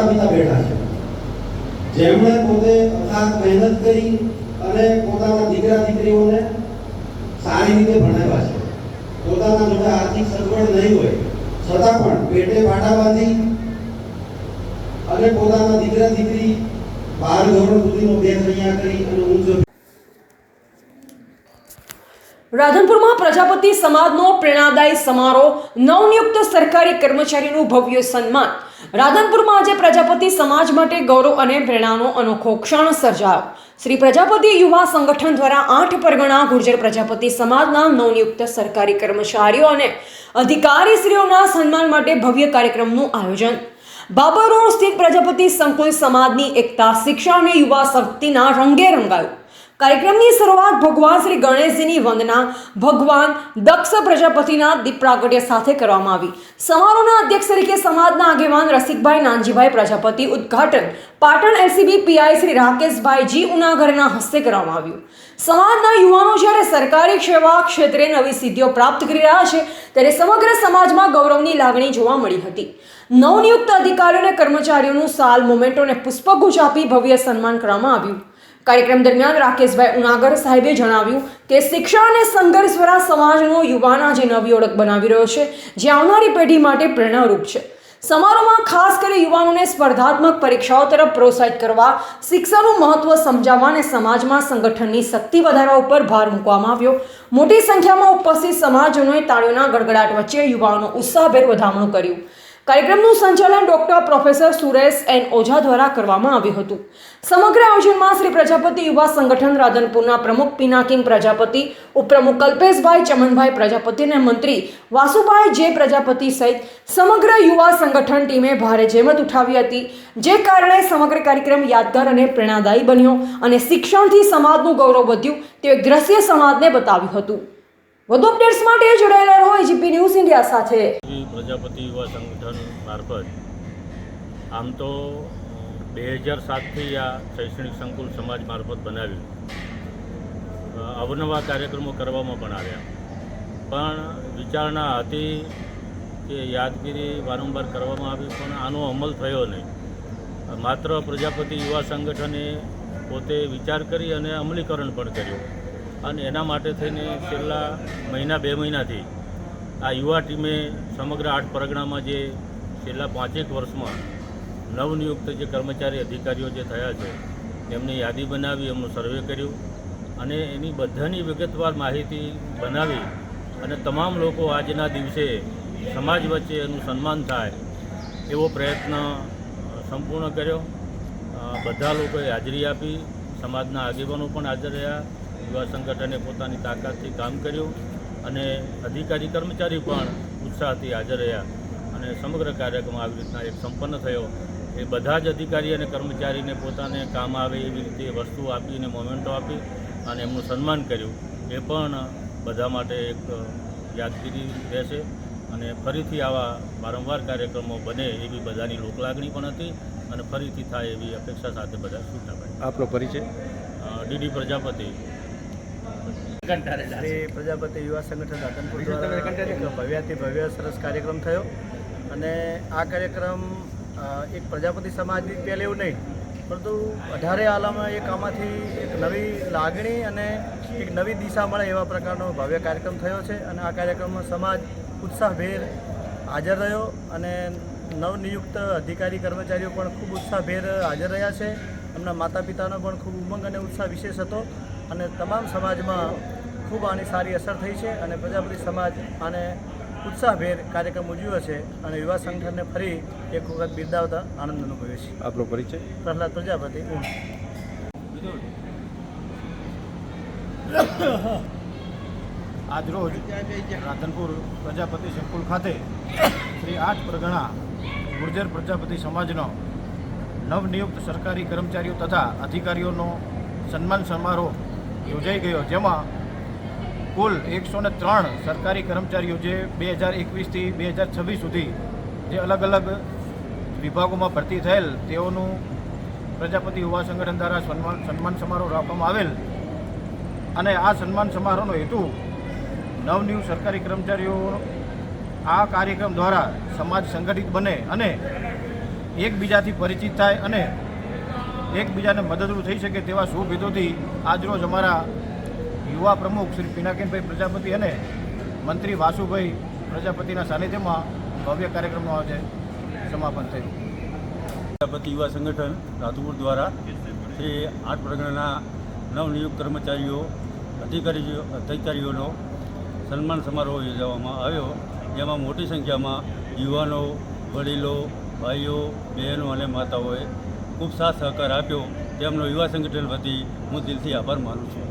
માતા પિતા બેઠા છે, જેમણે પોતે અથાગ મહેનત કરી અને પોતાના દીકરા દીકરીઓને સારી રીતે ભણાવ્યા છે. પોતાના જોડે આર્થિક સગવડ નહીં હોય છતાં પણ પેટે પાટા બાંધી અને પોતાના દીકરા દીકરી 12 ધોરણ સુધીનો બેસણિયા કરી અને ઊંચો. રાધનપુરમાં પ્રજાપતિ સમાજનો પ્રેરણાદાયી સમારોહ, નવનિયુક્ત સરકારી કર્મચારીનું ભવ્ય સન્માન. રાધનપુરમાં આજે પ્રજાપતિ સમાજ માટે ગૌરવ અને પ્રેરણાનો અનોખો ક્ષણ સર્જાયો. શ્રી પ્રજાપતિ યુવા સંગઠન દ્વારા 8 પરગણા ગુર્જર પ્રજાપતિ સમાજના નવનિયુક્ત સરકારી કર્મચારીઓ અને અધિકારીશ્રીઓના સન્માન માટે ભવ્ય કાર્યક્રમનું આયોજન. બાબર રોડ સ્થિત પ્રજાપતિ સંકુલ સમાજની એકતા, શિક્ષા અને યુવા શક્તિના રંગે રંગાયું. કાર્યક્રમની શરૂઆત ભગવાન શ્રી ગણેશજીની વંદના, ભગવાન દક્ષ પ્રજાપતિના દીપ પ્રાગટ્ય સાથે કરવામાં આવી. સમારોહના અધ્યક્ષ તરીકે સમાજના આગેવાન રસિકભાઈ નાનજીભાઈ પ્રજાપતિ, ઉદ્ઘાટન પાટણ એલસીબી પીઆઈ શ્રી રાકેશભાઈ જી ઉનાગરના હસ્તે કરવામાં આવ્યું. સમાજના યુવાનો જ્યારે સરકારી સેવા ક્ષેત્રે નવી સિદ્ધિઓ પ્રાપ્ત કરી રહ્યા છે, ત્યારે સમગ્ર સમાજમાં ગૌરવની લાગણી જોવા મળી હતી. નવનિયુક્ત અધિકારીઓ અને કર્મચારીઓનું સાલ, મોમેન્ટો અને પુષ્પગુચ્છ આપી ભવ્ય સન્માન કરવામાં આવ્યું. કાર્યક્રમ દરમિયાન રાકેશભાઈ ઉનાગર સાહેબે જણાવ્યું કે શિક્ષા અને સંઘર્ષ દ્વારા સમાજનો યુવાન આજે નવી ઓળખ બનાવી રહ્યો છે, જે આવનારી પેઢી માટે પ્રેરણારૂપ છે. સમારોહમાં ખાસ કરી યુવાનોને સ્પર્ધાત્મક પરીક્ષાઓ તરફ પ્રોત્સાહિત કરવા, શિક્ષાનું મહત્વ સમજાવવા અને સમાજમાં સંગઠનની શક્તિ વધારવા ઉપર ભાર મૂકવામાં આવ્યો. મોટી સંખ્યામાં ઉપસ્થિત સમાજજનોએ તાળીઓના ગડગડાટ વચ્ચે યુવાનોનો ઉત્સાહભેર વધામણું કર્યું. કાર્યક્રમનું સંચાલન doctor professor Suresh N Oza દ્વારા કરવામાં આવ્યું હતું. સમગ્ર આયોજનમાં શ્રી પ્રજાપતિ યુવા સંગઠન રાધનપુરના પ્રમુખ પિનાકિન પ્રજાપતિ, ઉપપ્રમુખ કલ્પેશભાઈ ચમનભાઈ પ્રજાપતિ અને મંત્રી વાસુભાઈ જે પ્રજાપતિ સહિત સમગ્ર યુવા સંગઠન ટીમે ભારે જહેમત ઉઠાવી હતી, જે કારણે સમગ્ર કાર્યક્રમ યાદગાર અને પ્રેરણાદાયી બન્યો અને શિક્ષણથી સમાજનું ગૌરવ વધ્યું તેવું એક દ્રશ્ય સમાજને બતાવ્યું હતું. વધુ અપડેટ્સ માટે જોડાયેલા રહો એજીપી ન્યૂઝ ઇન્ડિયા સાથે. પ્રજાપતિ યુવા સંગઠન મારફત આમ તો 2007થી આ શૈક્ષણિક સંકુલ સમાજ મારફત બનાવ્યું. અવનવા કાર્યક્રમો કરવામાં પણ આવ્યા, પણ વિચારણા હતી કે યાદગીરી વારંવાર કરવામાં આવી, પણ આનો અમલ થયો નહીં. માત્ર પ્રજાપતિ યુવા સંગઠને પોતે વિચાર કરી અને અમલીકરણ પણ કર્યું, અને એના માટે થઈને છેલ્લા 2 મહિનાથી આ યુવા ટીમે સમગ્ર 8 પરગણામાં જે છેલ્લા 5 વર્ષમાં નવનિયુક્ત જે કર્મચારી અધિકારીઓ જે થયા છે એમની યાદી બનાવી, એમનું સર્વે કર્યું અને એની બધાની વિગતવાર માહિતી બનાવી અને તમામ લોકો આજના દિવસે સમાજ વચ્ચે એનું સન્માન થાય એવો પ્રયત્ન સંપૂર્ણ કર્યો. બધા લોકોએ હાજરી આપી, સમાજના આગેવાનો પણ હાજર રહ્યા, યુવા સંગઠને પોતાની તાકાતથી કામ કર્યું અને અધિકારી કર્મચારી પણ ઉત્સાહથી હાજર રહ્યા અને સમગ્ર કાર્યક્રમ આવી રીતના એક સંપન્ન થયો. એ બધા જ અધિકારી અને કર્મચારીને પોતાને કામ આવે એવી રીતે વસ્તુ આપીને મોમેન્ટો આપી અને એમનું સન્માન કર્યું. એ પણ બધા માટે એક યાદગીરી રહેશે અને ફરીથી આવા વારંવાર કાર્યક્રમો બને એવી બધાની લોકલાગણી પણ હતી અને ફરીથી થાય એવી અપેક્ષા સાથે બધા છૂટા પડ્યા. આપનો પરિચય? ડીડી પ્રજાપતિ. શ્રી પ્રજાપતિ યુવા સંગઠન રાધનપુર દ્વારા એક ભવ્યાતિ ભવ્ય સરસ કાર્યક્રમ થયો અને આ કાર્યક્રમ એક પ્રજાપતિ સમાજની પહેલે એવું નહીં, પરંતુ 18 આલામાં એક આમાંથી એક નવી લાગણી અને એક નવી દિશા મળે એવા પ્રકારનો ભવ્ય કાર્યક્રમ થયો છે. અને આ કાર્યક્રમમાં સમાજ ઉત્સાહભેર હાજર રહ્યો અને નવનિયુક્ત અધિકારી કર્મચારીઓ પણ ખૂબ ઉત્સાહભેર હાજર રહ્યા છે. એમના માતા પિતાનો પણ ખૂબ ઉમંગ અને ઉત્સાહ વિશેષ હતો અને તમામ સમાજમાં ખૂબ આની સારી અસર થઈ છે અને પ્રજાપતિ સમાજ આને ઉત્સાહભેર કાર્યક્રમ ઉજવ્યો છે અને યુવા સંગઠનને ફરી એક વખત બિરદાવતા આનંદ અનુભવ્યો છે. આપનો પરિચય? પ્રહલાદ પ્રજાપતિ. આજરોજ રાધનપુર પ્રજાપતિ સંકુલ ખાતે શ્રી 8 પરગણા ગુર્જર પ્રજાપતિ સમાજનો નવનિયુક્ત સરકારી કર્મચારીઓ તથા અધિકારીઓનો સન્માન સમારોહ યોજાઈ ગયો, જેમાં કુલ 103 સરકારી કર્મચારીઓ જે 2021થી 2026 સુધી જે અલગ અલગ વિભાગોમાં ભરતી થયેલ તેઓનું પ્રજાપતિ યુવા સંગઠન દ્વારા સન્માન સમારોહ રાખવામાં આવેલ. અને આ સન્માન સમારોહનો હેતુ નવનિયુક્ત સરકારી કર્મચારીઓ આ કાર્યક્રમ દ્વારા સમાજ સંગઠિત બને અને એકબીજાથી પરિચિત થાય અને એકબીજાને મદદરૂપ થઈ શકે તેવા શુભ હેતુથી આજરોજ અમારા યુવા પ્રમુખ શ્રી પિનાકીનભાઈ પ્રજાપતિ અને મંત્રી વાસુભાઈ પ્રજાપતિના સાનિધ્યમાં ભવ્ય કાર્યક્રમનું આજે સમાપન થયું. પ્રજાપતિ યુવા સંગઠન રાધનપુર દ્વારા શ્રી 8 પરગણાના નવનિયુક્ત કર્મચારીઓ અધિકારીઓનો સન્માન સમારોહ યોજવામાં આવ્યો, જેમાં મોટી સંખ્યામાં યુવાનો, વડીલો, ભાઈઓ, બહેનો અને માતાઓએ ખૂબ સાથ સહકાર આપ્યો. તેમનો યુવા સંગઠન વતી હું દિલથી આભાર માનું છું.